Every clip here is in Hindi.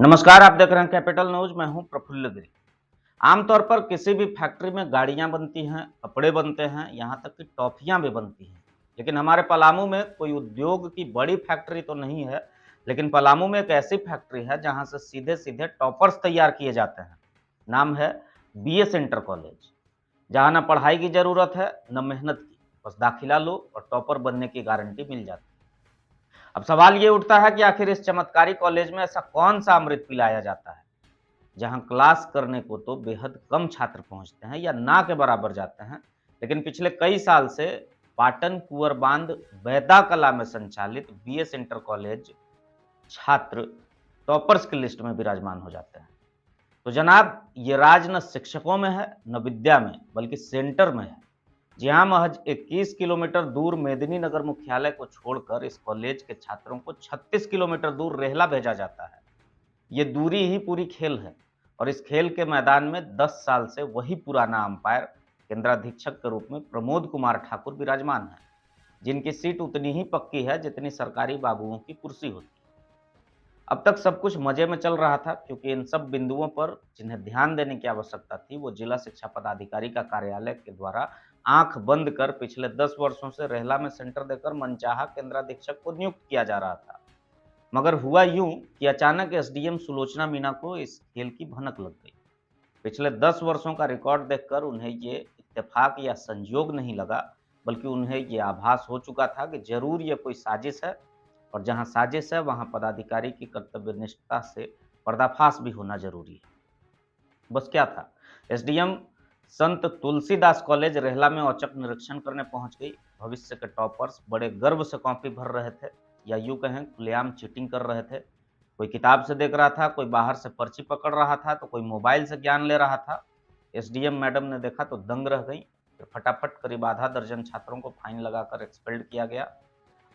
नमस्कार, आप देख रहे हैं कैपिटल न्यूज। मैं हूं प्रफुल्ल गिरी। आमतौर पर किसी भी फैक्ट्री में गाड़ियां बनती हैं, कपड़े बनते हैं, यहां तक कि टॉफियां भी बनती हैं। लेकिन हमारे पलामू में कोई उद्योग की बड़ी फैक्ट्री तो नहीं है, लेकिन पलामू में एक ऐसी फैक्ट्री है जहां से सीधे सीधे टॉपर्स तैयार किए जाते हैं। नाम है BS इंटर कॉलेज, जहां न पढ़ाई की जरूरत है न मेहनत की, बस दाखिला लो और टॉपर बनने की गारंटी मिल जाती है। अब सवाल ये उठता है कि आखिर इस चमत्कारी कॉलेज में ऐसा कौन सा अमृत पिलाया जाता है, जहां क्लास करने को तो बेहद कम छात्र पहुंचते हैं या ना के बराबर जाते हैं, लेकिन पिछले कई साल से पाटन कुंवर बांध बैदा कला में संचालित BS इंटर कॉलेज छात्र टॉपर्स की लिस्ट में विराजमान हो जाते हैं। तो जनाब, ये राज न शिक्षकों में है न विद्या में, बल्कि सेंटर में है। जी हाँ, महज 21 किलोमीटर दूर मेदिनीनगर मुख्यालय को छोड़कर इस कॉलेज के छात्रों को 36 किलोमीटर दूर रेहला भेजा जाता है। ये दूरी ही पूरी खेल है। और इस खेल के मैदान में 10 साल से वही पुराना अंपायर केंद्राधीक्षक के रूप में प्रमोद कुमार ठाकुर विराजमान है, जिनकी सीट उतनी ही पक्की है जितनी सरकारी बाबुओं की कुर्सी होती है। अब तक सब कुछ मजे में चल रहा था, क्योंकि इन सब बिंदुओं पर जिन्हें ध्यान देने की आवश्यकता थी, वो जिला शिक्षा पदाधिकारी का कार्यालय के द्वारा आंख बंद कर पिछले 10 वर्षों से रेहला में सेंटर देकर मनचाहा केंद्राधीक्षक को नियुक्त किया जा रहा था। मगर हुआ यूं कि अचानक SDM सुलोचना मीणा को इस खेल की भनक लग गई। पिछले 10 वर्षों का रिकॉर्ड देखकर उन्हें ये इत्तेफाक या संयोग नहीं लगा, बल्कि उन्हें ये आभास हो चुका था कि जरूर ये कोई साजिश है, और जहां साजिश है वहां पदाधिकारी की कर्तव्यनिष्ठता से पर्दाफाश भी होना जरूरी है। बस क्या था, SDM संत तुलसीदास कॉलेज रेहला में औचक निरीक्षण करने पहुंच गई। भविष्य के टॉपर्स बड़े गर्व से कॉपी भर रहे थे, या यूं कहें खुलेआम चीटिंग कर रहे थे। कोई किताब से देख रहा था, कोई बाहर से पर्ची पकड़ रहा था, तो कोई मोबाइल से ज्ञान ले रहा था। SDM मैडम ने देखा तो दंग रह गई। फिर फटाफट करीब आधा दर्जन छात्रों को फाइन लगाकर एक्सपेल्ड किया गया।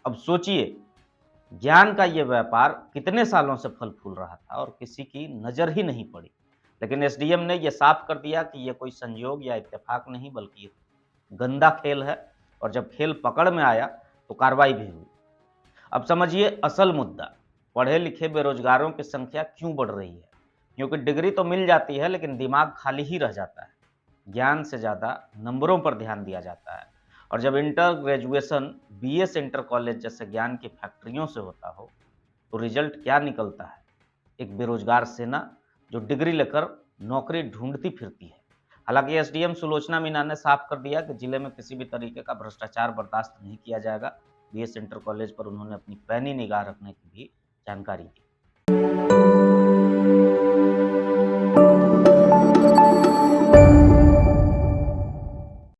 अब सोचिए, ज्ञान का ये व्यापार कितने सालों से फल फूल रहा था और किसी की नजर ही नहीं पड़ी। लेकिन SDM ने यह साफ कर दिया कि यह कोई संयोग या इत्तेफाक नहीं, बल्कि गंदा खेल है। और जब खेल पकड़ में आया तो कार्रवाई भी हुई। अब समझिए असल मुद्दा, पढ़े लिखे बेरोजगारों की संख्या क्यों बढ़ रही है। क्योंकि डिग्री तो मिल जाती है, लेकिन दिमाग खाली ही रह जाता है। ज्ञान से ज्यादा नंबरों पर ध्यान दिया जाता है। और जब inter graduation BS inter college जैसे ज्ञान की फैक्ट्रियों से होता हो, तो रिजल्ट क्या निकलता है? एक बेरोजगार सेना जो डिग्री लेकर नौकरी ढूंढती फिरती है। हालांकि SDM सुलोचना मीणा ने साफ कर दिया कि जिले में किसी भी तरीके का भ्रष्टाचार बर्दाश्त नहीं किया जाएगा। BS इंटर कॉलेज पर उन्होंने अपनी पैनी निगाह रखने की भी जानकारी दी।